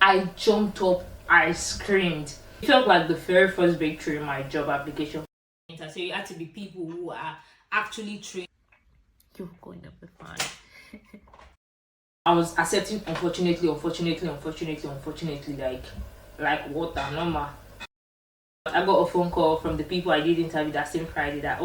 I jumped up, I screamed. It felt like the very first breakthrough in my job application. So you had to be people who are actually trained. You're going up the fan. I was accepting unfortunately, like water, normal. I got a phone call from the people I did interview that same Friday that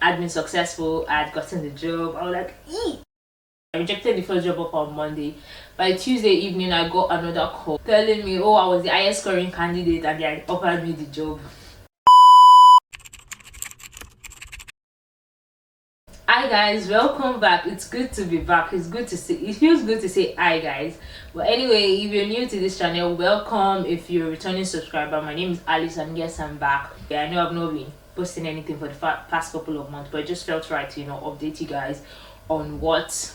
I'd been successful, I'd gotten the job. I was like, eee! I rejected the first job up on Monday. By Tuesday evening, I got another call telling me, I was the highest scoring candidate and they had offered me the job. Hi guys, welcome back. It's good to be back. It feels good to say hi guys. But anyway, if you're new to this channel, welcome. If you're a returning subscriber, my name is Alice and yes, I'm back. Yeah, I know I've not been posting anything for the past couple of months, but it just felt right to update you guys on what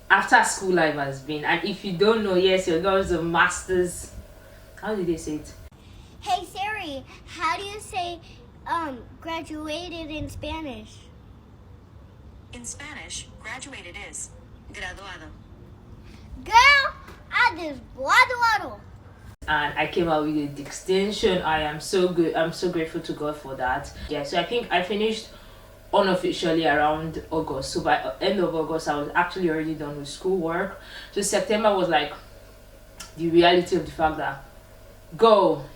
after school life has been. And if you don't know, yes, your girl is a master's. How did they say it? Hey Siri, how do you say graduated in Spanish? In Spanish, graduated is graduado. Girl, I just graduado. And I came out with a distinction. I am so good. I'm so grateful to God for that. Yeah, so I think I finished unofficially around August. So by end of August, I was actually already done with schoolwork. So September was like the reality of the fact that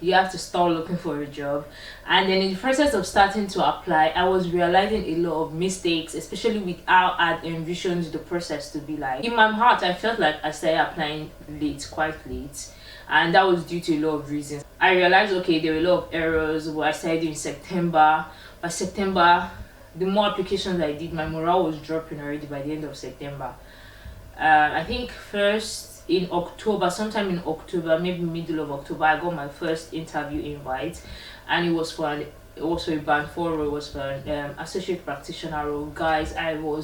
you have to start looking for a job. And then in the process of starting to apply, I was realizing a lot of mistakes, especially with how I'd envisioned the process to be like. In my heart, I felt like I started applying quite late, and that was due to a lot of reasons. I realized there were a lot of errors. What I started in September. By September, the more applications I did, my morale was dropping already by the end of September. I think first in October, sometime in October, maybe middle of October, I got my first interview invite, and it was for a band 4 role. It was for an associate practitioner role. Guys, I will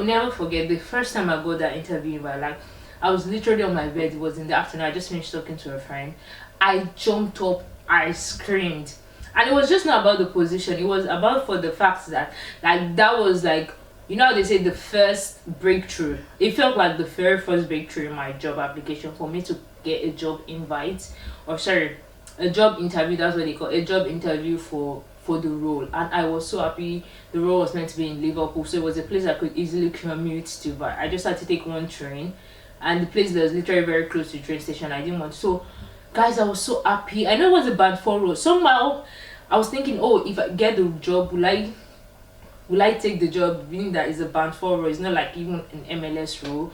never forget the first time I got that interview invite. Like, I was literally on my bed. It was in the afternoon. I just finished talking to a friend. I jumped up, I screamed, and it was just not about the position. It was about for the fact that that was like, how they say the first breakthrough. It felt like the very first breakthrough in my job application for me to get a job invite, or sorry, a job interview. That's what they call a job interview for the role. And I was so happy. The role was meant to be in Liverpool, so it was a place I could easily commute to. But I just had to take one train, and the place was literally very close to the train station. I didn't want so. Guys, I was so happy. I know it was a band 4 role. Somehow, I was thinking, if I get the job, will I take the job, being that it's a band 4 role? It's not like even an MLS role.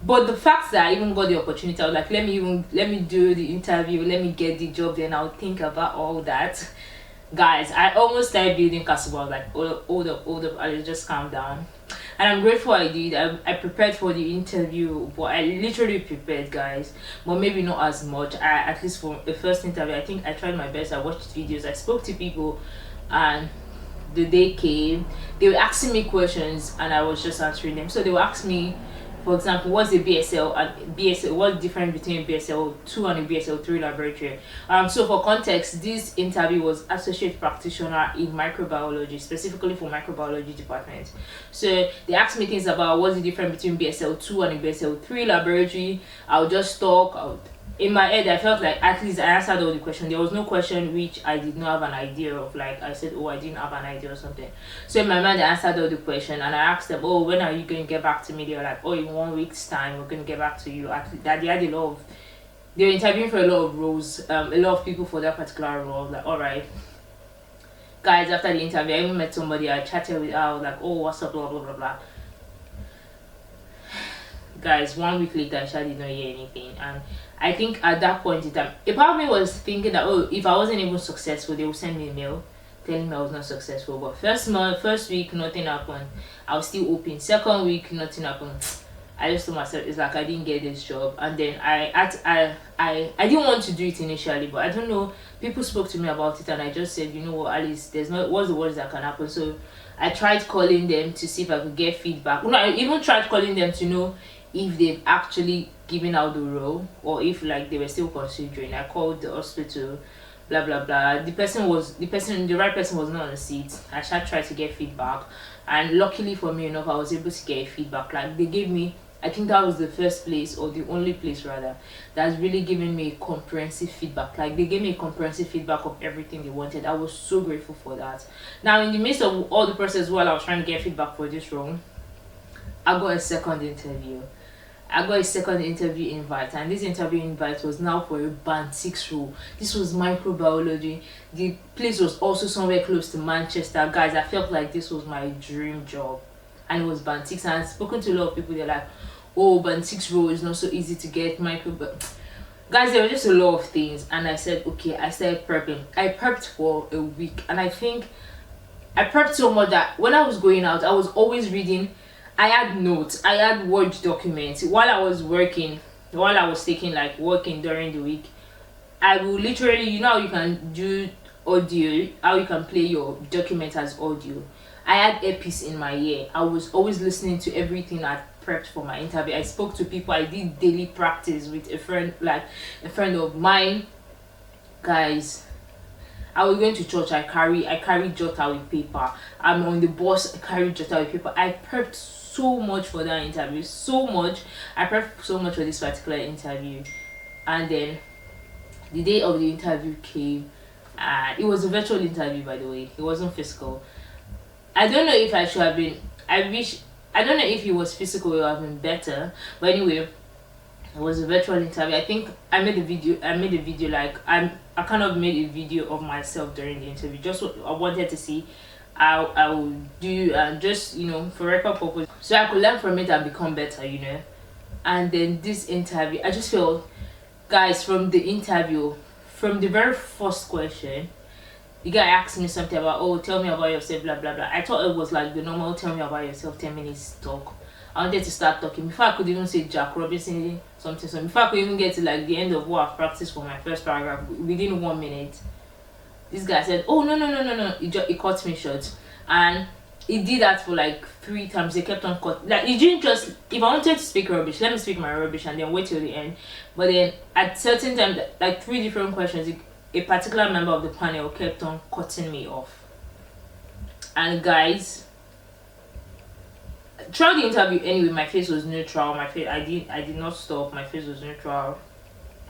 But the fact that I even got the opportunity, I was like, let me do the interview, let me get the job, then I'll think about all that. Guys, I almost started building castle. I was like, hold up, I'll just calm down. And I'm grateful I did. I prepared for the interview, but I literally prepared, guys, but maybe not as much. At least for the first interview, I think I tried my best. I watched videos, I spoke to people, and the day came, they were asking me questions and I was just answering them. So they would ask me, for example, what's the BSL and BSL, what's the difference between BSL 2 and a BSL 3 laboratory? So for context, this interview was associate practitioner in microbiology, specifically for microbiology department. So they asked me things about what's the difference between BSL 2 and a BSL 3 laboratory. I'll just talk. In my head, I felt like at least I answered all the questions. There was no question which I did not have an idea of. Like I said, I didn't have an idea or something. So in my mind, I answered all the questions, and I asked them, when are you going to get back to me? They were like, in 1 week's time, we're going to get back to you. That they had they were interviewing for a lot of roles, a lot of people for that particular role. I was like, all right. Guys, after the interview, I even met somebody. I chatted with her. I was like, what's up, blah, blah, blah, blah. Guys, 1 week later, I did not hear anything, and I think at that point in time, a part of me was thinking that if I wasn't even successful, they would send me a mail telling me I was not successful. But first week, nothing happened. I was still open. Second week, nothing happened. I just told myself, it's like I didn't get this job, and then I didn't want to do it initially, but I don't know. People spoke to me about it, and I just said, you know what, Alice, what's the worst that can happen? So I tried calling them to see if I could get feedback. No, I even tried calling them to know if they've actually given out the role or if they were still considering. I called the hospital, blah blah blah. The right person was not on the seat. I tried to get feedback, and luckily for me enough, I was able to get feedback. Like, they gave me I think that was the first place, or the only place rather, that's really given me comprehensive feedback. Like, they gave me comprehensive feedback of everything they wanted. I was so grateful for that. Now, in the midst of all the process while I was trying to get feedback for this role, I got a second interview. I got a second interview invite, and this interview invite was now for a band 6 role. This was microbiology. The place was also somewhere close to Manchester. Guys, I felt like this was my dream job, and it was band 6. And I've spoken to a lot of people. They're like, oh, band 6 role is not so easy to get. Guys, there were just a lot of things, and I said, okay. I started prepping. I prepped for a week, and I think I prepped so much that when I was going out, I was always reading. I had notes, I had Word documents while I was working, while I was taking like working during the week. I will literally, you know how you can do audio, how you can play your document as audio. I had earpiece in my ear. I was always listening to everything I prepped for my interview. I spoke to people. I did daily practice with a friend, like a friend of mine. Guys, I was going to church. I carry jotter with paper. I'm on the bus. I carry jotter with paper. I prepped so much for that interview. So much. I prepped so much for this particular interview, and then the day of the interview came, and it was a virtual interview, by the way. It wasn't physical. I don't know if I should have been. I don't know if it was physical. It would have been better. But anyway, it was a virtual interview. I think I made a video. Like, I kind of made a video of myself during the interview. Just what I wanted to see how I would do, and just, you know, for record purpose, so I could learn from it and become better, you know. And then this interview, I just felt, guys, from the interview, from the very first question, the guy asked me something about, oh, tell me about yourself, blah blah blah. I thought it was like the normal tell me about yourself 10 minutes talk. I wanted to start talking before I could even say Jack Robinson something, before I could even get to like the end of what I've practiced for my first paragraph within 1 minute. This guy said, oh, no. He cut me short. And he did that for like 3 times. They kept on cut. Like, he didn't just, if I wanted to speak rubbish, let me speak my rubbish and then wait till the end. But then at certain times, like 3 different questions, a particular member of the panel kept on cutting me off. And guys, throughout the interview anyway, my face was neutral. I did not stop. My face was neutral.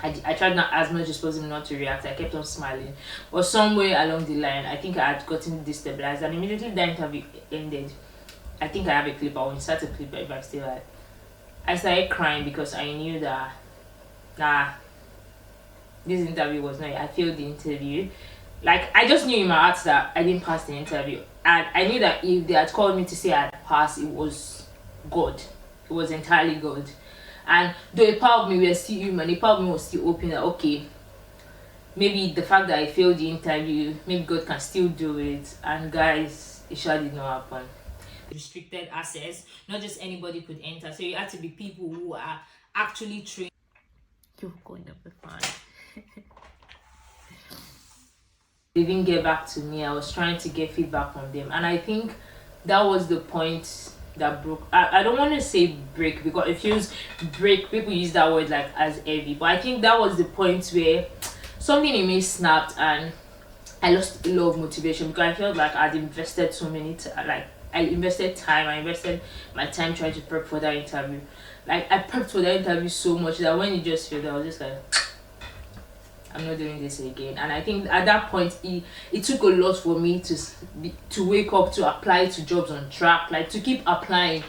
I tried not as much as possible not to react. I kept on smiling. But somewhere along the line, I think I had gotten destabilized, and immediately that interview ended. I think I have a clip. I will insert a clip if I still have. I started crying because I knew that, nah, this interview was not. I failed the interview. Like, I just knew in my heart that I didn't pass the interview, and I knew that if they had called me to say I had passed, it was God. It was entirely God. And though a part of me were still human, a part of me was still open that, okay, maybe the fact that I failed the interview, maybe God can still do it. And guys, it sure did not happen. Restricted access, not just anybody could enter. So you had to be people who are actually trained. You're going to be fine. They didn't get back to me. I was trying to get feedback from them, and I think that was the point that broke. I don't want to say break, because it feels break, people use that word like as heavy, but I think that was the point where something in me snapped and I lost a lot of motivation, because I felt like I'd invested so many I invested time. I invested my time trying to prep for that interview. Like, I prepped for that interview so much that when it just failed, I was just like, I'm not doing this again. And I think at that point, it took a lot for me to wake up, to apply to jobs on track, like to keep applying.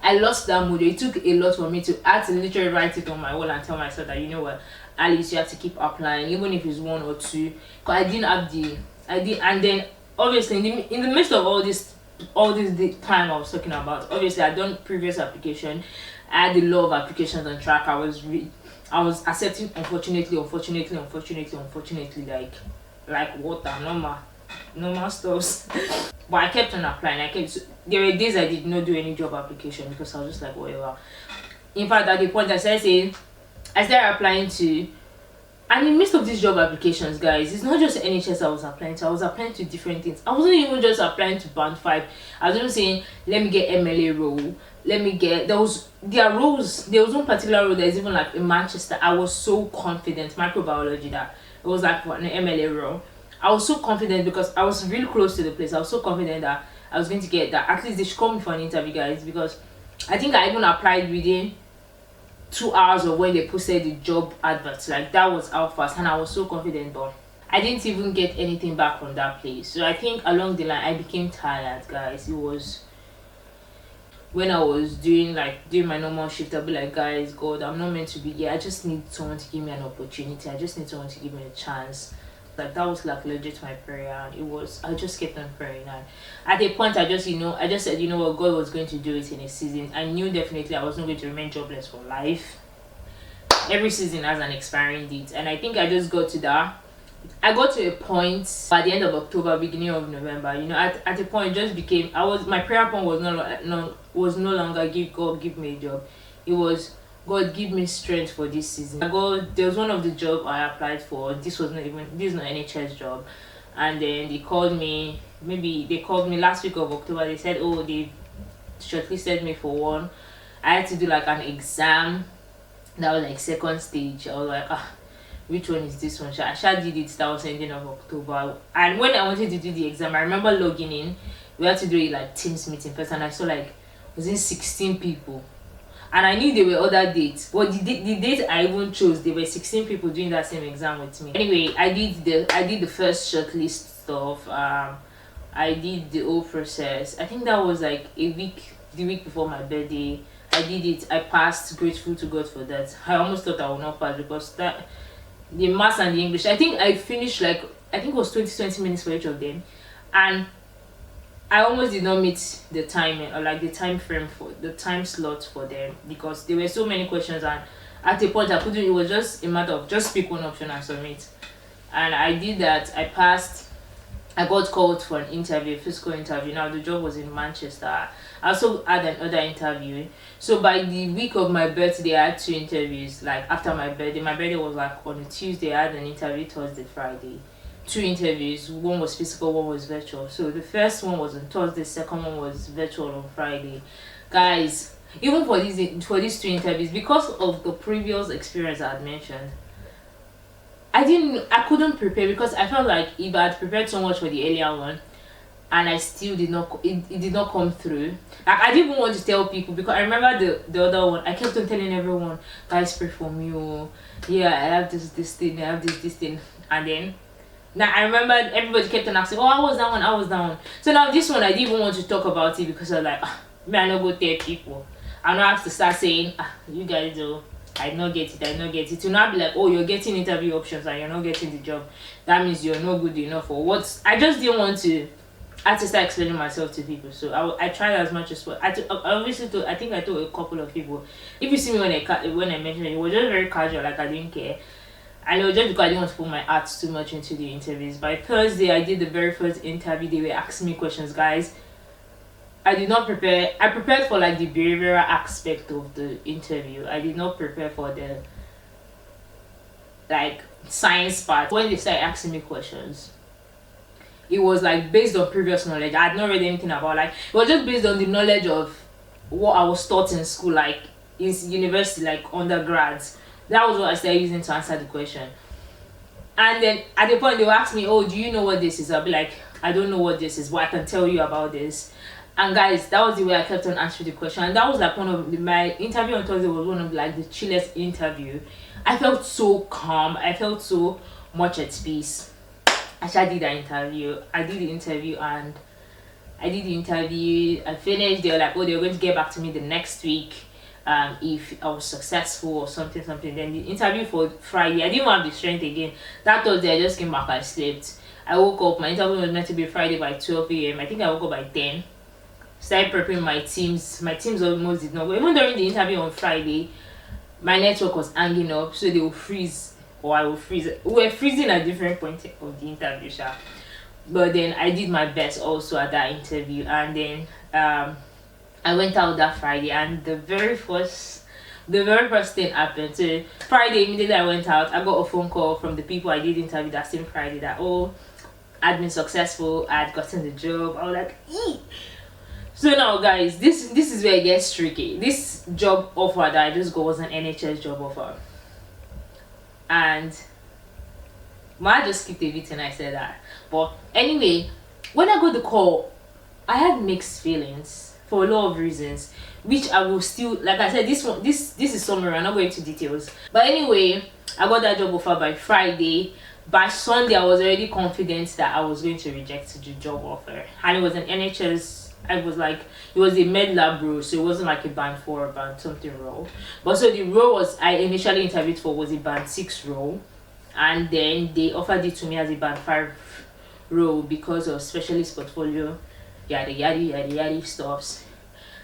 I lost that mood. It took a lot for me to, I had to literally write it on my wall and tell myself that, you know what, Alice, you have to keep applying, even if it's 1 or 2. Because I didn't have and then obviously in the midst of all this the time I was talking about, obviously I'd done previous application. I had a lot of applications on track. I was accepting, unfortunately, like water, normal stuff. But I kept on applying. There were days I did not do any job application because I was just like, whatever. In fact, at the point I started applying to, and in the midst of these job applications, guys, it's not just NHS I was applying to. I was applying to different things. I wasn't even just applying to band 5. I was even saying, let me get MLA role. There was one particular role that is even like in Manchester. I was so confident, microbiology, that it was like an MLA role. I was so confident because I was really close to the place. I was so confident that I was going to get that. At least they should call me for an interview, guys, because I think I even applied within 2 hours of when they posted the job adverts. Like that was how fast, and I was so confident, but I didn't even get anything back from that place. So I think along the line I became tired, guys. It was when I was doing my normal shift, I'll be like, guys, God, I'm not meant to be here. I just need someone to give me an opportunity. I just need someone to give me a chance. Like that was like legit my prayer, and it was, I just kept on praying. And at a point I just said, what, God was going to do it in a season. I knew definitely I wasn't going to remain jobless for life. Every season has an expiring date, and I think I just got to that. I got to a point at the end of October, beginning of November. At a point, it just became, my prayer point was no longer give me a job. It was, God, give me strength for this season. There was one of the job I applied for. This is not NHS Job, and then they called me. Maybe they called me last week of October. They said, oh, they shortlisted me for one. I had to do like an exam. That was like second stage. I was like, which one is this one? I did it. That was ending of October. And when I wanted to do the exam, I remember logging in. We had to do it like Teams meeting first, and I saw like, was it 16 people? And I knew there were other dates. But the date I even chose, there were 16 people doing that same exam with me. Anyway, I did the first shortlist stuff. I did the whole process. I think that was like the week before my birthday. I did it. I passed. Grateful to God for that. I almost thought I would not pass because the maths and the English, I think I finished it was 20 minutes for each of them, and I almost did not meet the timing or like the time frame for the time slot for them because there were so many questions, and at a point I couldn't. It was just a matter of just pick one option and submit, and I did that. I passed. I got called for an interview, physical interview. Now the job was in Manchester. I also had another interview. So by the week of my birthday, I had 2 interviews. Like after my birthday was like on a Tuesday. I had an interview Thursday, Friday. 2 interviews. One was physical, one was virtual. So the first one was on Thursday, second one was virtual on Friday. Guys, even for these 2 interviews, because of the previous experience I had mentioned, I couldn't prepare because I felt like if I had prepared so much for the earlier one and I still did not, it did not come through. Like I didn't even want to tell people because I remember the other one, I kept on telling everyone, guys, pray for me. Oh, yeah, I have this thing, I have this thing. And then now I remember everybody kept on asking, oh, I was that one. So now this one, I didn't even want to talk about it because I was like, I not go tell people. I don't have to start saying, you guys do. I not get it. To not be like, oh, you're getting interview options and you're not getting the job. That means you're not good enough for what. I just didn't want to. I had to start explaining myself to people. So I tried as much as possible. I think I told a couple of people. If you see me when I mentioned it was just very casual, like I didn't care. And it was just because I didn't want to put my heart too much into the interviews. By Thursday, I did the very first interview. They were asking me questions, guys. I did not prepare. I prepared for like the behavioral aspect of the interview. I did not prepare for the like science part. When they started asking me questions, it was like based on previous knowledge. I had not read anything about, like it was just based on the knowledge of what I was taught in school, like in university, like undergrads. That was what I started using to answer the question. And then at the point they will ask me, oh, do you know what this is? I'll be like, I don't know what this is, but I can tell you about this. And guys, that was the way I kept on answering the question. And that was like my interview on Thursday was one of like the chillest interview. I felt so calm. I felt so much at peace. I did the interview. I finished. They were like, oh, they were going to get back to me the next week if I was successful or something. Then the interview for Friday, I didn't have the strength again. That Thursday, I just came back, I slept. I woke up, my interview was meant to be Friday by 12 a.m. I think I woke up by 10. Started prepping my teams. My teams almost did not go. Even during the interview on Friday, my network was hanging up, so they will freeze or I will freeze. We were freezing at different points of the interview, but then I did my best also at that interview, and then I went out that Friday, and the very first thing happened. So Friday, immediately I went out, I got a phone call from the people I did interview that same Friday that, oh, I'd been successful, I'd gotten the job. I was like, eee. So now guys, this is where it gets tricky. This job offer that I just got was an NHS job offer. And I just skipped a bit and I said that. But anyway, when I got the call, I had mixed feelings. for a lot of reasons, which I will still, like I said, this is summary. I'm not going into details. But anyway, I got that job offer by Friday. By Sunday, I was already confident that I was going to reject the job offer, and it was an NHS. I was like, it was a med lab role, so it wasn't like a band 4 or band something role. But so the role I initially interviewed for was a band 6 role, and then they offered it to me as a band 5 role because of specialist portfolio, yada yada yada yada stuffs.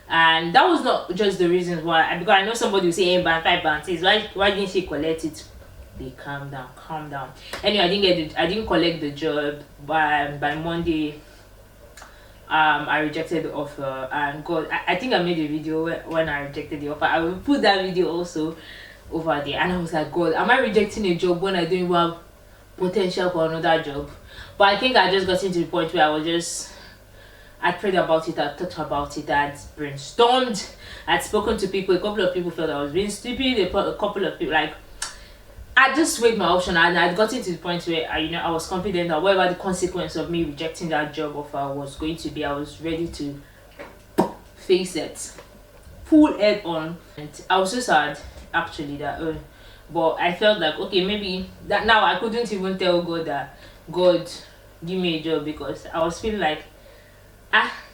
And that was not just the reasons why, because I know somebody will say, hey, band 5, band 6, why didn't she collect it? They calm down. Anyway, I didn't collect the job. By Monday, I rejected the offer, and God, I think I made a video when I rejected the offer. I will put that video also over there. And I was like, God, am I rejecting a job when I don't even have potential for another job? But I think I just got into the point where I prayed about it, I thought about it, I'd brainstormed, I'd spoken to people. A couple of people felt I was being stupid. A couple of people, like, I just weighed my option, and I'd gotten to the point where I was confident that whatever the consequence of me rejecting that job offer was going to be, I was ready to face it full head on. And I was so sad actually that but I felt like, okay, maybe that now I couldn't even tell God that, God, give me a job, because I was feeling like,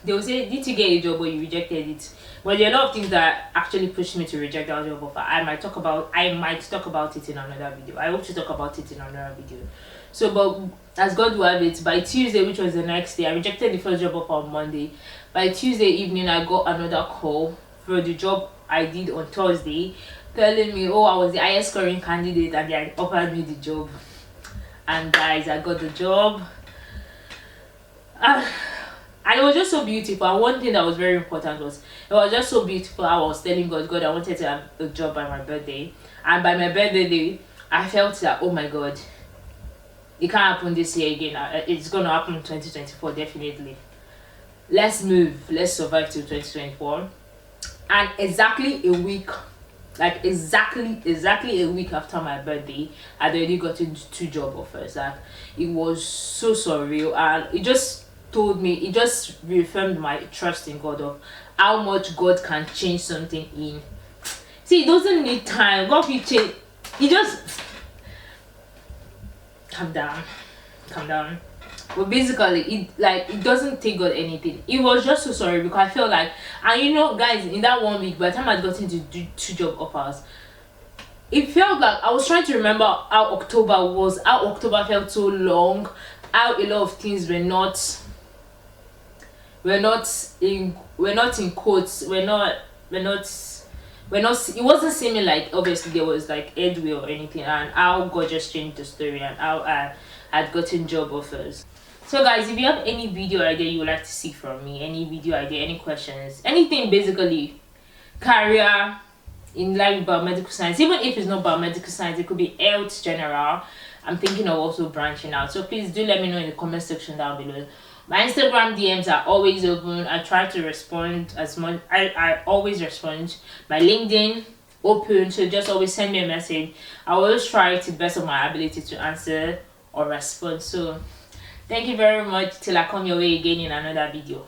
they will say, did you get a job but you rejected it? But there are a lot of things that actually pushed me to reject that job offer. I might talk about it in another video. I hope to talk about it in another video. So, but as God will have it, by Tuesday, which was the next day, I rejected the first job offer on Monday. By Tuesday evening, I got another call for the job I did on Thursday, telling me, oh, I was the highest scoring candidate and they had offered me the job. And guys, I got the job. And it was just so beautiful. And one thing that was very important was, it was just so beautiful. I was telling God, I wanted to have a job by my birthday. And by my birthday day, I felt that, oh my God, it can't happen this year again. It's going to happen in 2024, definitely. Let's move. Let's survive till 2024. And exactly a week, like exactly a week after my birthday, I'd already gotten 2 job offers. Like, it was so surreal. And it just reaffirmed my trust in God of how much God can change something in. See, it doesn't need time. God will change. He just calm down. But basically, it doesn't take God anything. It was just so sorry, because I felt like, and guys, in that 1 week, by the time I got into 2 job offers, it felt like I was trying to remember how October was, how October felt so long, how a lot of things were not in quotes, it wasn't seeming like obviously there was like headway or anything, and how God just changed the story, and how I had gotten job offers. So guys, if you have any video idea you would like to see from me, any video idea, any questions, anything basically career in line with biomedical science, even if it's not biomedical science, it could be health general, I'm thinking of also branching out. So please do let me know in the comment section down below. My Instagram DMs are always open. I try to respond as much. I always respond. My LinkedIn open, so just always send me a message. I always try to the best of my ability to answer or respond. So thank you very much. Till I come your way again in another video.